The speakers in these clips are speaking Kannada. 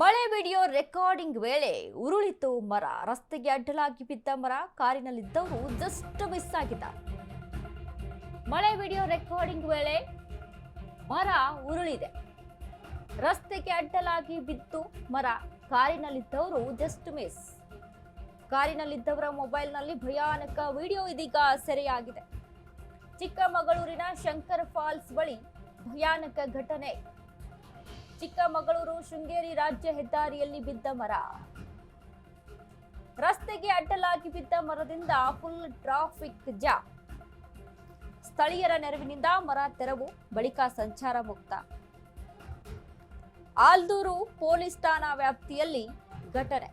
ಮಳೆ ವಿಡಿಯೋ ರೆಕಾರ್ಡಿಂಗ್ ವೇಳೆ ಉರುಳಿತು ಮರ. ರಸ್ತೆಗೆ ಅಡ್ಡಲಾಗಿ ಬಿದ್ದ ಮರ. ಕಾರಿನಲ್ಲಿದ್ದವರು ಜಸ್ಟ್ ಮಿಸ್ ಆಗಿದ್ದಾರೆ. ಮಳೆ ವಿಡಿಯೋ ರೆಕಾರ್ಡಿಂಗ್ ವೇಳೆ ಮರ ಉರುಳಿದೆ. ರಸ್ತೆಗೆ ಅಡ್ಡಲಾಗಿ ಬಿದ್ದು ಮರ. ಕಾರಿನಲ್ಲಿದ್ದವರು ಜಸ್ಟ್ ಮಿಸ್. ಕಾರಿನಲ್ಲಿದ್ದವರ ಮೊಬೈಲ್ನಲ್ಲಿ ಭಯಾನಕ ವಿಡಿಯೋ ಇದೀಗ ಸೆರೆಯಾಗಿದೆ. ಚಿಕ್ಕಮಗಳೂರಿನ ಶಂಕರ್ ಫಾಲ್ಸ್ ಬಳಿ ಭಯಾನಕ ಘಟನೆ. ಚಿಕ್ಕಮಗಳೂರು ಶೃಂಗೇರಿ ರಾಜ್ಯ ಹೆದ್ದಾರಿಯಲ್ಲಿ ಬಿದ್ದ ಮರ. ರಸ್ತೆಗೆ ಅಡ್ಡಲಾಗಿ ಬಿದ್ದ ಮರದಿಂದ ಫುಲ್ ಟ್ರಾಫಿಕ್ ಜಾಮ್. ಸ್ಥಳೀಯರ ನೆರವಿನಿಂದ ಮರ ತೆರವು, ಬಳಿಕ ಸಂಚಾರ ಮುಕ್ತ. ಆಲ್ದೂರು ಪೊಲೀಸ್ ಠಾಣಾ ವ್ಯಾಪ್ತಿಯಲ್ಲಿ ಘಟನೆ.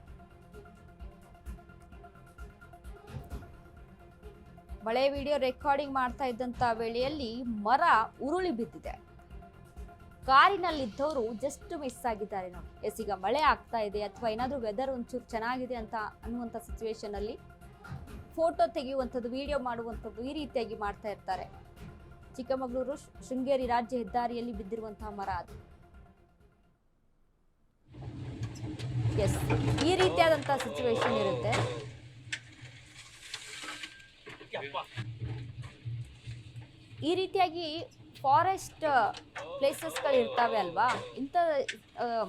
ಮಳೆ ವಿಡಿಯೋ ರೆಕಾರ್ಡಿಂಗ್ ಮಾಡ್ತಾ ಇದ್ದಂತ ವೇಳೆಯಲ್ಲಿ ಮರ ಉರುಳಿ ಬಿದ್ದಿದೆ. ಕಾರಿನಲ್ಲಿದ್ದವರು ಜಸ್ಟ್ ಮಿಸ್ ಆಗಿದ್ದಾರೆ. ನೋಡಿ ಈಗ ಮಳೆ ಆಗ್ತಾ ಇದೆ ಅಥವಾ ಏನಾದರೂ ವೆದರ್ ಒಂಚೂರು ಚೆನ್ನಾಗಿದೆ ಅಂತ ಅನ್ನುವಂಥ ಸಿಚುವೇಶನ್ ಅಲ್ಲಿ ಫೋಟೋ ತೆಗೆಯುವಂಥದ್ದು, ವಿಡಿಯೋ ಮಾಡುವಂಥದ್ದು ಈ ರೀತಿಯಾಗಿ ಮಾಡ್ತಾ ಇರ್ತಾರೆ. ಚಿಕ್ಕಮಗಳೂರು ಶೃಂಗೇರಿ ರಾಜ್ಯ ಹೆದ್ದಾರಿಯಲ್ಲಿ ಬಿದ್ದಿರುವಂತಹ ಮರ ಅದು. ಎಸ್, ಈ ರೀತಿಯಾದಂತಹ ಸಿಚುವೇಶನ್ ಇರುತ್ತೆ. ಈ ರೀತಿಯಾಗಿ ಫಾರೆಸ್ಟ್ ಪ್ಲೇಸಸ್ಗಳು ಇರ್ತವೆ ಅಲ್ವಾ, ಇಂಥ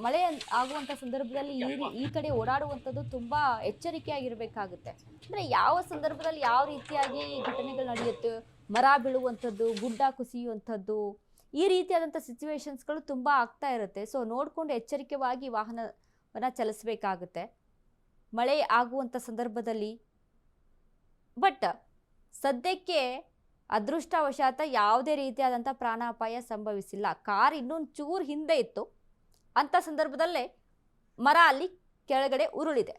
ಮಳೆ ಆಗುವಂಥ ಸಂದರ್ಭದಲ್ಲಿ ಈ ಕಡೆ ಓಡಾಡುವಂಥದ್ದು ತುಂಬ ಎಚ್ಚರಿಕೆಯಾಗಿರಬೇಕಾಗುತ್ತೆ. ಅಂದರೆ ಯಾವ ಸಂದರ್ಭದಲ್ಲಿ ಯಾವ ರೀತಿಯಾಗಿ ಘಟನೆಗಳು ನಡೆಯುತ್ತೆ, ಮರ ಬೀಳುವಂಥದ್ದು, ಗುಡ್ಡ ಕುಸಿಯುವಂಥದ್ದು, ಈ ರೀತಿಯಾದಂಥ ಸಿಚುವೇಶನ್ಸ್ಗಳು ತುಂಬ ಆಗ್ತಾ ಇರುತ್ತೆ. ಸೊ ನೋಡಿಕೊಂಡು ಎಚ್ಚರಿಕೆಯಾಗಿ ವಾಹನವನ್ನು ಚಲಿಸಬೇಕಾಗುತ್ತೆ ಮಳೆ ಆಗುವಂಥ ಸಂದರ್ಭದಲ್ಲಿ. ಬಟ್ ಸದ್ಯಕ್ಕೆ ಅದೃಷ್ಟವಶಾತ್ ಯಾವುದೇ ರೀತಿಯಾದಂಥ ಪ್ರಾಣಾಪಾಯ ಸಂಭವಿಸಿಲ್ಲ. ಕಾರ್ ಇನ್ನೊಂದು ಚೂರು ಹಿಂದೆ ಇತ್ತು, ಅಂಥ ಸಂದರ್ಭದಲ್ಲೇ ಮರ ಅಲ್ಲಿ ಕೆಳಗಡೆ ಉರುಳಿದೆ.